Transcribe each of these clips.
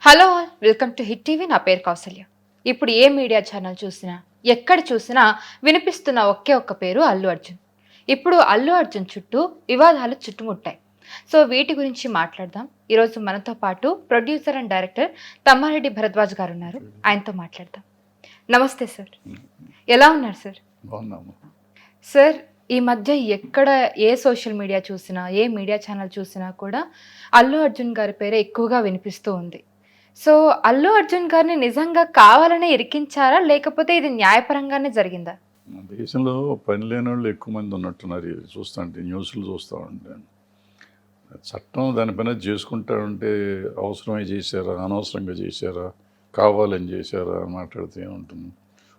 Hello all welcome to hit TV. నా పేరు కౌసల్య. ఇప్పుడు ఏ మీడియా ఛానల్ చూసినా ఎక్కడ చూసినా వినిపిస్తున్న ఒకే ఒక్క పేరు అల్లు అర్జున్. ఇప్పుడు అల్లు అర్జున్ చుట్టూ వివాదాలు చుట్టుముట్టాయి. సో వీటి గురించి మాట్లాడదాం. ఈరోజు మనతో పాటు producer and director Tammareddy Bharadwaj గారు ఉన్నారు. ఆయనతో మాట్లాడదాం. నమస్తే సార్, ఎలా ఉన్నారు సార్? సార్, ఈ మధ్య ఎక్కడ ఏ సోషల్ మీడియా చూసినా ఏ మీడియా ఛానల్ చూసినా కూడా అల్లు అర్జున్ గారి పేరే ఎక్కువగా వినిపిస్తూ ఉంది. సో అల్లు అర్జున్ గారిని నిజంగా కావాలనే ఇరికించారా, లేకపోతే ఇది న్యాయపరంగానే జరిగిందా? దేశంలో పని లేని వాళ్ళు ఎక్కువ మంది ఉన్నట్టున్నారు. ఇది చూస్తుంటే న్యూస్లు చూస్తూ ఉంటే చట్టం దాని పని చేసుకుంటా ఉంటే అవసరమై చేశారా, అనవసరంగా చేశారా, కావాలని చేశారా అని మాట్లాడితే ఏముంటుంది.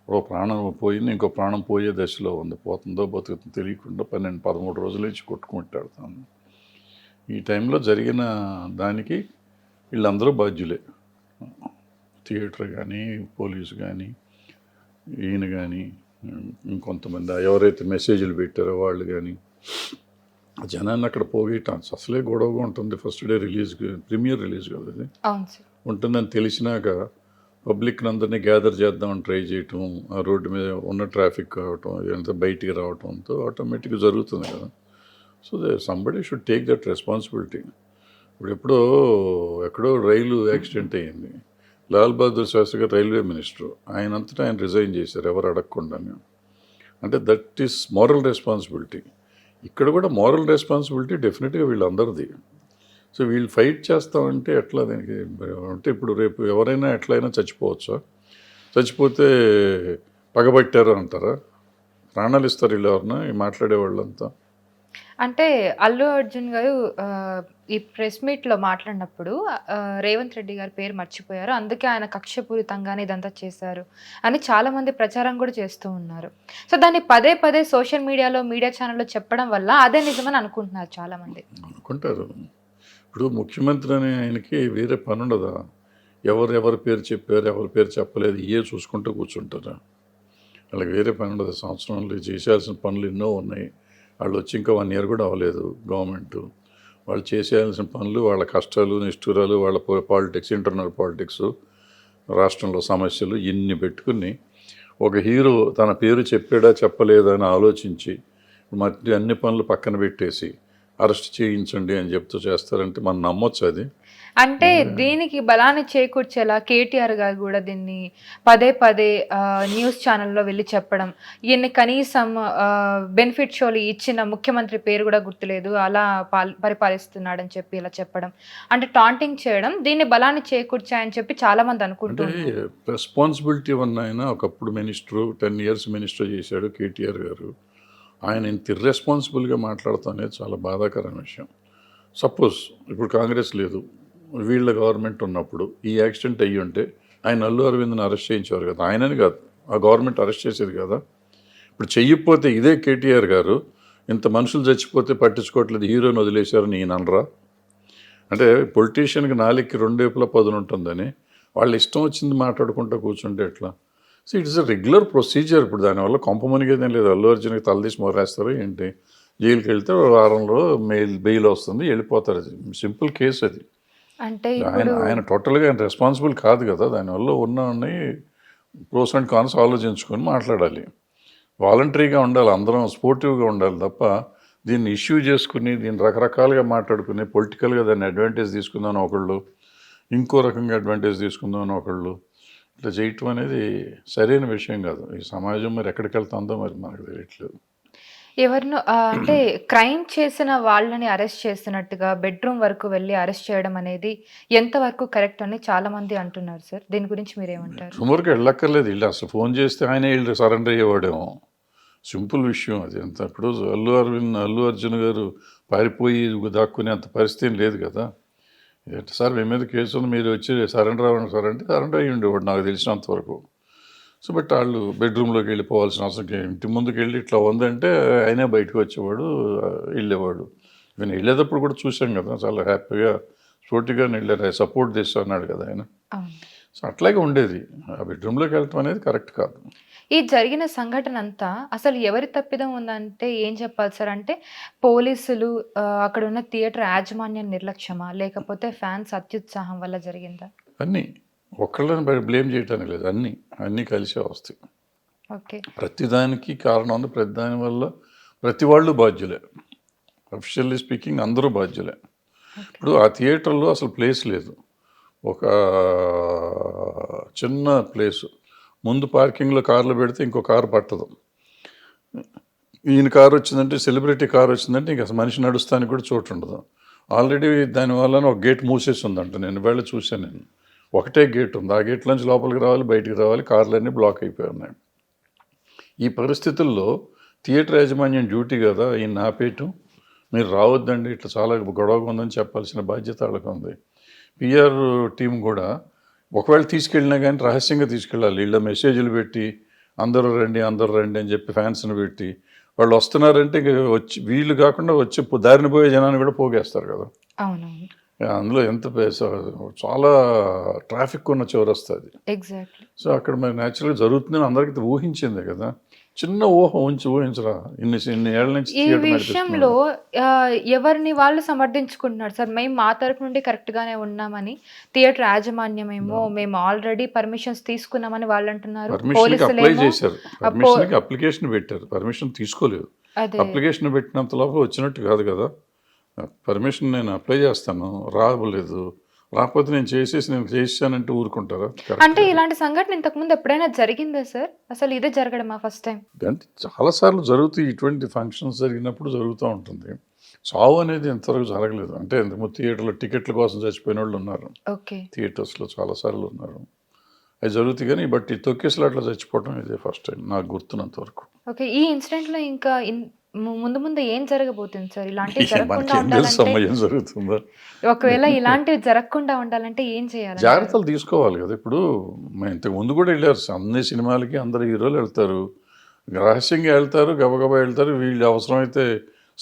ఓ ప్రాణం పోయింది, ఇంకో ప్రాణం పోయే దశలో ఉంది. పోతుందో బతుకుతుందో తెలియకుండా 12-13 రోజుల నుంచి కొట్టుకుంటాడుతాను. ఈ టైంలో జరిగిన దానికి వీళ్ళందరూ బాధ్యులే. థియేటర్ కానీ, పోలీసు కానీ, ఈయన కానీ, ఇంకొంతమంది ఎవరైతే మెసేజ్లు పెట్టారో వాళ్ళు కానీ జనాన్ని అక్కడ పోగేయటం అసలే గొడవగా ఉంటుంది. ఫస్ట్ డే రిలీజ్కి, ప్రీమియర్ రిలీజ్ కదా అది ఉంటుందని తెలిసినాక పబ్లిక్ని అందరినీ గ్యాదర్ చేద్దామని ట్రై చేయటం, ఆ రోడ్డు మీద ఉన్న ట్రాఫిక్ కావటం, ఇదంతా బయటికి రావటంతో ఆటోమేటిక్గా జరుగుతుంది కదా. So somebody should take that responsibility. ఇప్పుడు ఎక్కడో రైలు యాక్సిడెంట్ అయ్యింది. లాల్ బహదూర్ శాస్త్రి గారు రైల్వే మినిస్టర్, ఆయనంతటా ఆయన రిజైన్ చేశారు ఎవరు అడగకుండానే. అంటే దట్ ఈస్ మోరల్ రెస్పాన్సిబిలిటీ. ఇక్కడ కూడా మోరల్ రెస్పాన్సిబిలిటీ డెఫినెట్గా వీళ్ళందరిది. సో వీళ్ళు ఫైట్ చేస్తామంటే ఎట్లా దీనికి అంటే ఇప్పుడు రేపు ఎవరైనా ఎట్లయినా చచ్చిపోవచ్చా? చచ్చిపోతే పగబట్టారు అంటారా? ప్రాణాలు ఇస్తారు వీళ్ళు ఎవరన్నా ఈ మాట్లాడే వాళ్ళంతా? అంటే అల్లు అర్జున్ గారు ఈ ప్రెస్ మీట్లో మాట్లాడినప్పుడు రేవంత్ రెడ్డి గారి పేరు మర్చిపోయారు, అందుకే ఆయన కక్షపూరితంగానే ఇదంతా చేశారు అని చాలామంది ప్రచారం కూడా చేస్తూ ఉన్నారు. సో దాన్ని పదే పదే సోషల్ మీడియాలో, మీడియా ఛానల్లో చెప్పడం వల్ల అదే నిజమని అనుకుంటున్నారు చాలామంది. అనుకుంటారు. ఇప్పుడు ముఖ్యమంత్రి అనే ఆయనకి వేరే పని ఉండదా? ఎవరి పేరు చెప్పారు, ఎవరి పేరు చెప్పలేదు, ఇవే చూసుకుంటూ కూర్చుంటారా? వాళ్ళకి వేరే పని ఉండదు. సంవత్సరంలో చేసేయాల్సిన పనులు ఎన్నో ఉన్నాయి. వాళ్ళు వచ్చి ఇంకా 1 year కూడా అవ్వలేదు గవర్నమెంట్. వాళ్ళు చేసేయాల్సిన పనులు, వాళ్ళ కష్టాలు, నిష్ఠూరాలు, వాళ్ళ పాలిటిక్స్, ఇంటర్నల్ పాలిటిక్స్, రాష్ట్రంలో సమస్యలు ఇన్ని పెట్టుకుని ఒక హీరో తన పేరు చెప్పాడా చెప్పలేదా అని ఆలోచించి మరి అన్ని పనులు పక్కన పెట్టేసి అరెస్ట్ చేయించండి అని చెప్తూ చేస్తారంటే మనం నమ్మొచ్చు అది? అంటే దీనికి బలాన్ని చేకూర్చేలా కేటీఆర్ గారు కూడా దీన్ని పదే పదే న్యూస్ ఛానల్లో వెళ్ళి చెప్పడం, ఈయన్ని కనీసం బెనిఫిట్ షోలు ఇచ్చిన ముఖ్యమంత్రి పేరు కూడా గుర్తులేదు, అలా పరిపాలిస్తున్నాడని చెప్పి ఇలా చెప్పడం, అంటే టాంటింగ్ చేయడం దీన్ని బలాన్ని చేకూర్చాయని చెప్పి చాలా మంది అనుకుంటున్నారు. రెస్పాన్సిబిలిటీ ఉన్న ఆయన ఒకప్పుడు మినిస్టర్, 10 years మినిస్టర్ చేశాడు కేటీఆర్ గారు. ఆయన ఇంత ఇర్రెస్పాన్సిబుల్గా మాట్లాడతాం అనేది చాలా బాధాకరమైన విషయం. సపోజ్ ఇప్పుడు కాంగ్రెస్ లేదు, వీళ్ళ గవర్నమెంట్ ఉన్నప్పుడు ఈ యాక్సిడెంట్ అయ్యి ఉంటే ఆయన అల్లు అరవింద్ని అరెస్ట్ చేయించేవారు కదా. ఆయనని కాదు, ఆ గవర్నమెంట్ అరెస్ట్ చేసేది కదా. ఇప్పుడు చెయ్యకపోతే ఇదే కేటీఆర్ గారు ఇంత మనుషులు చచ్చిపోతే పట్టించుకోవట్లేదు, హీరోని వదిలేశారని ఈయన అనరా? అంటే పొలిటీషియన్కి నాలుగుకి 2 వైపులా పదును ఉంటుందని వాళ్ళు ఇష్టం వచ్చింది మాట్లాడుకుంటూ కూర్చుంటే ఎట్లా? So it's a regular procedure. ఇప్పుడు దానివల్ల కొంప మునిగేదేం లేదు. అల్లు అర్జున్కి తలదీసి మొరేస్తారు ఏంటి, జైలుకి వెళ్తే వారంలో బెయిల్ వస్తుంది, వెళ్ళిపోతారు. అది సింపుల్ కేసు అది. అంటే ఆయన టోటల్గా ఆయన రెస్పాన్సిబుల్ కాదు కదా. దానివల్ల ఉన్నవన్నీ ప్రోస్ అండ్ కాన్స్ ఆలోచించుకొని మాట్లాడాలి. వాలంటరీగా ఉండాలి, అందరం స్పోర్టివ్గా ఉండాలి తప్ప దీన్ని ఇష్యూ చేసుకుని దీన్ని రకరకాలుగా మాట్లాడుకుని పొలిటికల్గా దాన్ని అడ్వాంటేజ్ తీసుకుందామని ఒకళ్ళు, ఇంకో రకంగా అడ్వాంటేజ్ తీసుకుందామని ఒకళ్ళు ఇట్లా చేయటం అనేది సరైన విషయం కాదు. ఈ సమాజం మరి ఎక్కడికి వెళ్తుందో మరి మనకు తెలియట్లేదు. ఎవరినో అంటే క్రైమ్ చేసిన వాళ్ళని అరెస్ట్ చేసినట్టుగా బెడ్రూమ్ వరకు వెళ్ళి అరెస్ట్ చేయడం అనేది ఎంతవరకు కరెక్ట్ అని చాలా మంది అంటున్నారు సార్. దీని గురించి మీరేమంటారు? సుమారుగా వెళ్ళక్కర్లేదు, వీళ్ళు అసలు ఫోన్ చేస్తే ఆయనే వీళ్ళు సరెండర్ అయ్యేవాడేమో. సింపుల్ విషయం అది. ఎంత ఇప్పుడు అల్లు అర్జున్ గారు పారిపోయి దాక్కునే అంత పరిస్థితి లేదు కదా. సార్ మీ మీద కేసు ఉంది, మీరు వచ్చి సరెండర్ అవ్వండి సార్ అంటే సరెండర్ అయ్యి ఉండేవాడు నాకు తెలిసినంత వరకు. సో బట్ వాళ్ళు బెడ్రూమ్లోకి వెళ్ళిపోవాల్సిన అవసరం, ఇంటి ముందుకు వెళ్ళి ఇట్లా ఉందంటే ఆయనే బయటకు వచ్చేవాడు, వెళ్ళేవాడు. నేను వెళ్ళేటప్పుడు కూడా చూసాం కదా, చాలా హ్యాపీగా స్పోర్టివ్గా వెళ్ళారు, సపోర్ట్ చేస్తా అన్నాడు కదా ఆయన. సో అట్లాగే ఉండేది. ఆ బెడ్రూమ్లోకి వెళ్ళటం అనేది కరెక్ట్ కాదు. ఈ జరిగిన సంఘటన అంతా అసలు ఎవరి తప్పిదం ఉందంటే ఏం చెప్పాలి సార్? అంటే పోలీసులు, అక్కడ ఉన్న థియేటర్ యాజమాన్యం నిర్లక్ష్యమా, లేకపోతే ఫ్యాన్స్ అత్యుత్సాహం వల్ల జరిగిందా? అన్నీ ఒక్కళ్ళని బ్లేమ్ చేయటానికి లేదు, అన్నీ కలిసే వస్తాయి. ఓకే. ప్రతిదానికి కారణం ఉంది, ప్రతిదాని వల్ల ప్రతి వాళ్ళు బాధ్యులే. అఫిషియల్లీ స్పీకింగ్ అందరూ బాధ్యులే. ఇప్పుడు ఆ థియేటర్లో అసలు ప్లేస్ లేదు, ఒక చిన్న ప్లేసు, ముందు పార్కింగ్లో కార్లు పెడితే ఇంకో కారు పట్టదు. ఈయన కారు వచ్చిందంటే, సెలబ్రిటీ కారు వచ్చిందంటే ఇంకా అసలు మనిషి నడుస్తానికి కూడా చోటు ఉండదు. ఆల్రెడీ దానివల్ల ఒక గేట్ మూసేసి ఉందంట, నేను వెళ్ళి చూశాను. నేను ఒకటే గేట్ ఉంది, ఆ గేట్ నుంచి లోపలికి రావాలి, బయటికి రావాలి, కార్లన్నీ బ్లాక్ అయిపోయి ఉన్నాయి. ఈ పరిస్థితుల్లో థియేటర్ యాజమాన్యం డ్యూటీ కదా ఈయన ఆపేయటం, మీరు రావద్దండి ఇట్లా చాలా గొడవగా ఉందని చెప్పాల్సిన బాధ్యత వాళ్ళకు ఉంది. పిఆర్ టీం కూడా ఒకవేళ తీసుకెళ్ళినా కానీ రహస్యంగా తీసుకెళ్ళాలి. వీళ్ళ మెసేజ్లు పెట్టి అందరూ రండి అని చెప్పి ఫ్యాన్స్ని పెట్టి వాళ్ళు వస్తున్నారంటే వచ్చి వీళ్ళు కాకుండా వచ్చి దారిని పోయే జనాన్ని కూడా పోగేస్తారు కదా. అవునవును, అందులో ఎంత చాలా ట్రాఫిక్ ఉన్న చౌరస్తది. ఎగ్జాక్ట్లీ. సో అక్కడ మరి న్యాచురల్గా జరుగుతుందని అందరికీ ఊహించిందే కదా. చిన్న ఊహించరా ఇన్ని ఏళ్ళ నుంచి ఈ థియేటర్ విషయంలో నడిపిస్తున్నారు. ఎవరిని వాళ్ళు సమర్థించుకుంటున్నారు సార్, మేము మా తరపు నుండి కరెక్ట్ గానే ఉన్నామని. థియేటర్ యాజమాన్యమేమో మేము ఆల్రెడీ పర్మిషన్స్ తీసుకున్నామని వాళ్ళు అంటున్నారు. పర్మిషన్కి అప్లై పోలీసులేమో చేశారు, పర్మిషన్కి అప్లికేషన్ పెట్టారు, పర్మిషన్ తీసుకోలేదు. అదే అప్లికేషన్ పెట్టినంత లోపల వచ్చినట్టు కాదు కదా. పర్మిషన్ నేను అప్లై చేస్తాను, రాలేదు, రాకపోతే నేను చేసానంటే ఊరుకుంటారా? అంటే ఇలాంటి సంఘటన ఇంతకు ముందు ఎప్పుడైనా జరిగిందా సార్? అసలు ఇదే జరగడమా ఫస్ట్ టైం? అంటే చాలాసార్లు జరుగుతాయి, ఇటువంటి ఫంక్షన్స్ జరిగినప్పుడు జరుగుతూ ఉంటుంది. చావు అనేది ఎంతవరకు జరగలేదు. అంటే ఇంతకుముందు థియేటర్లో టికెట్ల కోసం చచ్చిపోయిన వాళ్ళు ఉన్నారు, ఓకే. థియేటర్స్లో చాలాసార్లు ఉన్నారు. అవి జరుగుతాయి కానీ బట్ ఈ తొక్కేసలు అట్లా చచ్చిపోవడం ఇదే ఫస్ట్ టైం నాకు గుర్తున్నంత వరకు. ఓకే. ఈ ఇన్సిడెంట్లో ఇంకా ముందు ముందు ఏం జరగబోతుంది సార్? ఇలాంటివి జరగకుండా మనకేం తెలుసు ఉండాలంటే, ఏం జరుగుతుందో. ఒకవేళ ఇలాంటివి జరగకుండా ఉండాలంటే ఏం చేయాలి? జాగ్రత్తలు తీసుకోవాలి కదా. ఇప్పుడు మేము ఇంతకు ముందు కూడా వెళ్ళారు, అన్ని సినిమాలకి అందరు హీరోలు వెళ్తారు, రహస్యంగా వెళ్తారు, గబగబా వెళ్తారు. వీళ్ళు అవసరమైతే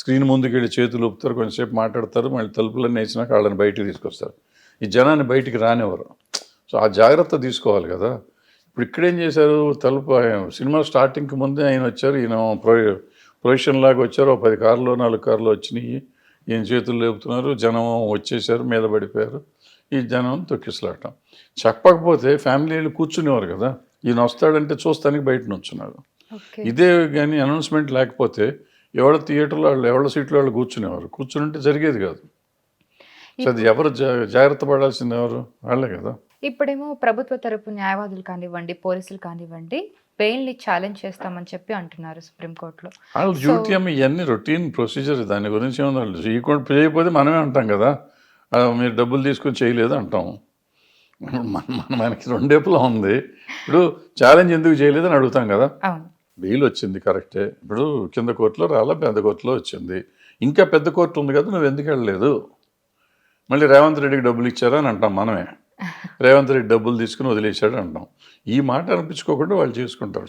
స్క్రీన్ ముందుకు వెళ్ళి చేతులు ఊపుతారు, కొంచెంసేపు మాట్లాడతారు, మళ్ళీ తలుపులన్నీ వేసినాక వాళ్ళని బయటికి తీసుకొస్తారు. ఈ జనాన్ని బయటికి రానివ్వరు. సో ఆ జాగ్రత్త తీసుకోవాలి కదా. ఇప్పుడు ఇక్కడేం చేశారు, సినిమా స్టార్టింగ్కి ముందే ఆయన వచ్చారు, ఈయన ప్రొఫెషన్ లాగా వచ్చారు, 10 కార్లు 4 కార్లు వచ్చినాయి, ఈయన చేతులు లేపుతున్నారు, జనం వచ్చేసారు, మీద పడిపోయారు. ఈ జనం తొక్కిసలాటం. చెప్పకపోతే ఫ్యామిలీలు కూర్చునేవారు కదా, ఈయన వస్తాడంటే చూస్తానికి బయట నుంచున్నారు. ఇదే కానీ అనౌన్స్మెంట్ లేకపోతే ఎవరి థియేటర్లో వాళ్ళు ఎవరి సీట్లో వాళ్ళు కూర్చుంటే జరిగేది కాదు. సో అది ఎవరు జాగ్రత్త పడాల్సింది, ఎవరు? వాళ్ళే కదా. ఇప్పుడేమో ప్రభుత్వ తరపు న్యాయవాదులు కానివ్వండి, పోలీసులు కానివ్వండి, బెయిల్ని ఛాలెంజ్ చేస్తామని చెప్పి అంటున్నారు సుప్రీంకోర్టులో. వాళ్ళ డ్యూటీ అమ్మ, ఇవన్నీ రొటీన్ ప్రొసీజర్, దాని గురించి ఏమన్నా చేయకపోతే మనమే అంటాం కదా, మీరు డబ్బులు తీసుకొని చేయలేదు అంటాం. మనకి రెండేపులా ఉంది. ఇప్పుడు ఛాలెంజ్ ఎందుకు చేయలేదని అడుగుతాం కదా. బెయిల్ వచ్చింది కరెక్టే, ఇప్పుడు కింద కోర్టులో రాలా, పెద్ద కోర్టులో వచ్చింది, ఇంకా పెద్ద కోర్టు ఉంది కదా, నువ్వు ఎందుకు వెళ్ళలేదు? మళ్ళీ రేవంత్ రెడ్డికి డబ్బులు ఇచ్చారా అని అంటాం మనమే. రేవంత్ రెడ్డి డబ్బులు తీసుకుని వదిలేశాడు అంటాం. ఈ మాట అనిపించుకోకుండా వాళ్ళు చేసుకుంటారు.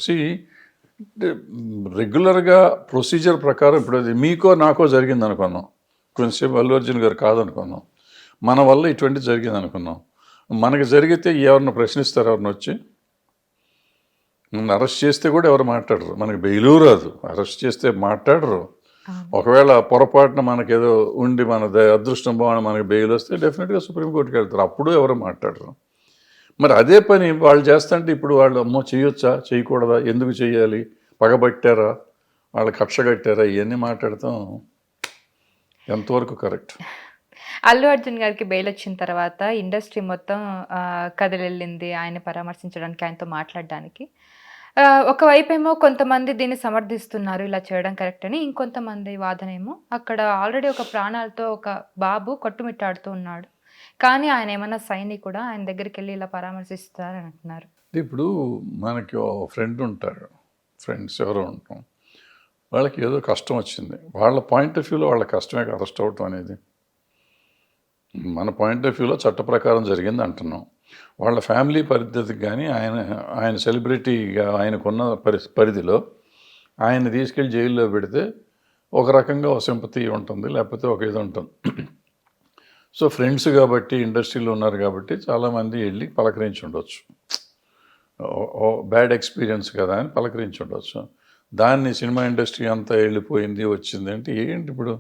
రెగ్యులర్గా ప్రొసీజర్ ప్రకారం ఇప్పుడు అది మీకో నాకో జరిగింది అనుకున్నాం, కొంచెంసేపు అల్లు అర్జున్ గారు కాదనుకున్నాం, మన వల్ల ఇటువంటి జరిగింది అనుకున్నాం. మనకి జరిగితే ఎవరిని ప్రశ్నిస్తారు? ఎవరిని వచ్చి అరెస్ట్ చేస్తే కూడా ఎవరు మాట్లాడరు, మనకి బెయిలు రాదు, అరెస్ట్ చేస్తే మాట్లాడరు. ఒకవేళ పొరపాటున మనకేదో ఉండి మన అదృష్టం బాగుండి మనకి బెయిల్ వస్తే డెఫినెట్గా సుప్రీంకోర్టుకి వెళ్తారు, అప్పుడు ఎవరు మాట్లాడరు. మరి అదే పని వాళ్ళు చేస్తుంటే ఇప్పుడు వాళ్ళు అమ్మో చేయొచ్చా, చేయకూడదా, ఎందుకు చేయాలి, పగబట్టారా, వాళ్ళ కక్ష కట్టారా, ఇవన్నీ మాట్లాడతాం ఎంతవరకు కరెక్ట్? అల్లు అర్జున్ గారికి బెయిల్ వచ్చిన తర్వాత ఇండస్ట్రీ మొత్తం కదిలెళ్ళింది ఆయన పరామర్శించడానికి, ఆయనతో మాట్లాడడానికి. ఒకవైపు ఏమో కొంతమంది దీన్ని సమర్థిస్తున్నారు, ఇలా చేయడం కరెక్ట్ అని. ఇంకొంతమంది వాదనేమో అక్కడ ఆల్రెడీ ఒక ప్రాణాలతో ఒక బాబు కొట్టుమిట్టాడుతూ ఉన్నాడు, కానీ ఆయన ఏమన్నా సైనికుడా, ఆయన దగ్గరికి వెళ్ళి ఇలా పరామర్శిస్తారని అంటున్నారు. ఇప్పుడు మనకి ఫ్రెండ్ ఉంటాడు, ఫ్రెండ్స్ ఎవరో ఉంటాం, వాళ్ళకి ఏదో కష్టం వచ్చింది, వాళ్ళ పాయింట్ ఆఫ్ వ్యూలో వాళ్ళ కష్టమే అరెస్ట్ అవటం అనేది. మన పాయింట్ ఆఫ్ వ్యూలో చట్ట ప్రకారం జరిగింది అంటున్నాం. వాళ్ళ ఫ్యామిలీ పరిస్థితికి కానీ ఆయన సెలబ్రిటీగా ఆయనకున్న పరిధిలో ఆయన తీసుకెళ్ళి జైల్లో పెడితే ఒక రకంగా ఒక సింపతి ఉంటుంది, లేకపోతే ఒక ఇది ఉంటుంది. సో ఫ్రెండ్స్ కాబట్టి, ఇండస్ట్రీలో ఉన్నారు కాబట్టి చాలామంది వెళ్ళి పలకరించి ఉండొచ్చు, బ్యాడ్ ఎక్స్పీరియన్స్ కదా అని పలకరించి ఉండొచ్చు. దాన్ని సినిమా ఇండస్ట్రీ అంతా వెళ్ళిపోయింది వచ్చింది అంటే ఏంటి? ఇప్పుడు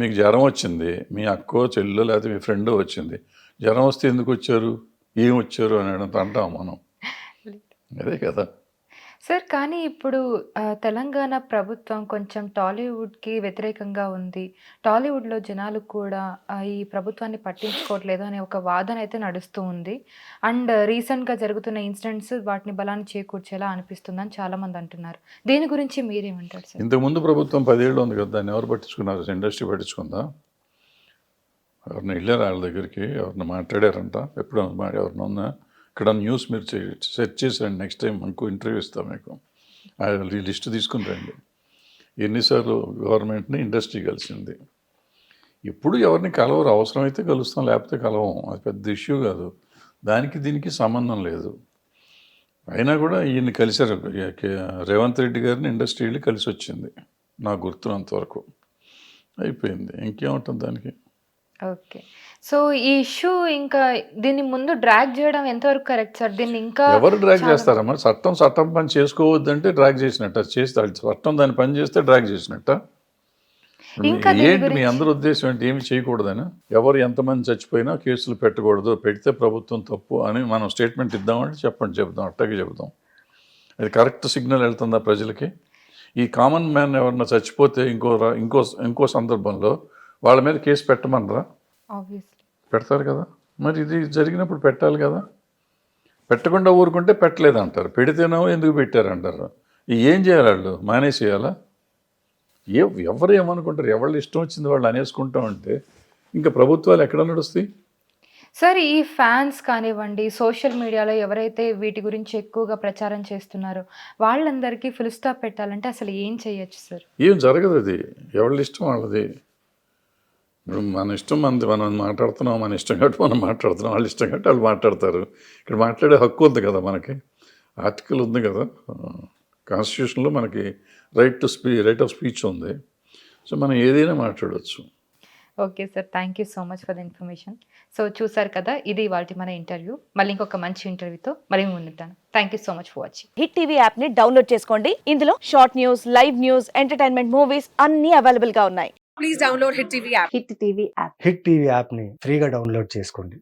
మీకు జ్వరం వచ్చింది, మీ అక్కో చెల్లో లేకపోతే మీ ఫ్రెండో వచ్చింది, జ్వరం వస్తే ఎందుకు వచ్చారు? ఏం వచ్చారు అని అంటాం మనం. అదే కదా. సార్ కానీ ఇప్పుడు తెలంగాణ ప్రభుత్వం కొంచెం టాలీవుడ్‌కి వ్యతిరేకంగా ఉంది. టాలీవుడ్‌లో జనాలు కూడా ఈ ప్రభుత్వాన్ని పట్టించుకోవట్లేదు అనే ఒక వాదన అయితే నడుస్తూ ఉంది. అండ్ రీసెంట్‌గా జరుగుతున్న ఇన్సిడెంట్స్ వాటిని బలాన్ని చేకూర్చేలా అనిపిస్తుందని చాలామంది అంటున్నారు. దీని గురించి మీరేమంటారు సార్? ఇంతకుముందు ప్రభుత్వం 10 ఏళ్ళు ఉంది కదా, దాన్ని ఎవరు పట్టించుకున్నారు? ఇండస్ట్రీ పట్టించుకుందా? ఎవరిని వెళ్ళారు వాళ్ళ దగ్గరికి? ఎవరిని మాట్లాడారంట? ఎప్పుడు ఎవరినన్నా ఇక్కడ న్యూస్ మీరు సెర్చ్ చేసిరండి, నెక్స్ట్ టైం ఇంకో ఇంటర్వ్యూ ఇస్తాం మీకు. ఈ లిస్ట్ తీసుకుని రండి ఎన్నిసార్లు గవర్నమెంట్ని ఇండస్ట్రీ కలిసింది. ఇప్పుడు ఎవరిని కలవరు, అవసరమైతే కలుస్తాం, లేకపోతే కలవం. అది పెద్ద ఇష్యూ కాదు, దానికి దీనికి సంబంధం లేదు. అయినా కూడా ఈయన్ని కలిశారు, రేవంత్ రెడ్డి గారిని ఇండస్ట్రీ వెళ్ళి కలిసి వచ్చింది నాకు గుర్తున్నంతవరకు. అయిపోయింది, ఇంకేముంటుంది దానికి. ఓకే. సో ఈ ఇష్యూ ఇంకా దీన్ని ముందు డ్రాగ్ చేయడం ఎంతవరకు కరెక్ట్ సార్? దీన్ని ఇంకా ఎవరు డ్రాగ్ చేస్తారమ్మా? చట్టం పని చేసుకోవద్దంటే డ్రాగ్ చేసినట్ట, చేస్తే చట్టం దాని పని చేస్తే డ్రాగ్ చేసినట్ట. ఇంకా ఏంటి మీ అందరి ఉద్దేశం ఏంటి? ఏమి చేయకూడదని? ఎవరు ఎంతమంది చచ్చిపోయినా కేసులు పెట్టకూడదు, పెడితే ప్రభుత్వం తప్పు అని మనం స్టేట్మెంట్ ఇద్దామంటే చెప్దాం, అట్టాగే చెప్దాం. అది కరెక్ట్ సిగ్నల్ వెళ్తుందా ప్రజలకి? ఈ కామన్ మ్యాన్ ఎవరన్నా చచ్చిపోతే ఇంకో సందర్భంలో వాళ్ళ మీద కేసు పెట్టమనరా? ఆబ్వియస్లీ పెడతారు కదా. మరి ఇది జరిగినప్పుడు పెట్టాలి కదా. పెట్టకుండా ఊరుకుంటే పెట్టలేదు అంటారు, పెడితేనో ఎందుకు పెట్టారంటారు. ఏం చేయాలి? వాళ్ళు మానేసేయాలా? ఎవరు ఏమనుకుంటారు? ఎవళ్ళు ఇష్టం వచ్చింది వాళ్ళు అనేసుకుంటాం అంటే ఇంకా ప్రభుత్వాలు ఎక్కడ నడుస్తాయి? సార్ ఈ ఫ్యాన్స్ కానివ్వండి, సోషల్ మీడియాలో ఎవరైతే వీటి గురించి ఎక్కువగా ప్రచారం చేస్తున్నారో వాళ్ళందరికీ ఫుల్ స్టాప్ పెట్టాలంటే అసలు ఏం చేయొచ్చు సార్? ఏం జరగదు, అది ఎవరి ఇష్టం వాళ్ళది. ఇప్పుడు మన ఇష్టం మనం మాట్లాడుతున్నాం, మన ఇష్టం కాబట్టి మనం మాట్లాడుతున్నాం, వాళ్ళ ఇష్టం కాబట్టి వాళ్ళు మాట్లాడతారు. ఇక్కడ మాట్లాడే హక్కు ఉంది కదా మనకి, ఆర్టికల్ ఉంది కదా కాన్స్టిట్యూషన్లో, మనకి రైట్ ఆఫ్ స్పీచ్ ఉంది. సో మనం ఏదైనా మాట్లాడవచ్చు. Okay sir, thank you so much for the information. So చూసారు కదా, ఇది ఇవాల్టి మన ఇంటర్వ్యూ. మళ్ళీ ఇంకొక మంచి ఇంటర్వ్యూతో మళ్ళీ ముందుంటాను. Thank you so much for watching. Hit TV app ని డౌన్లోడ్ చేసుకోండి. ఇందులో short news, live news, entertainment movies అన్ని అవైలబుల్ గా ఉన్నాయి. Please download Hit TV app. Hit TV app Hit TV యాప్ని ఫ్రీగా డౌన్లోడ్ చేసుకోండి.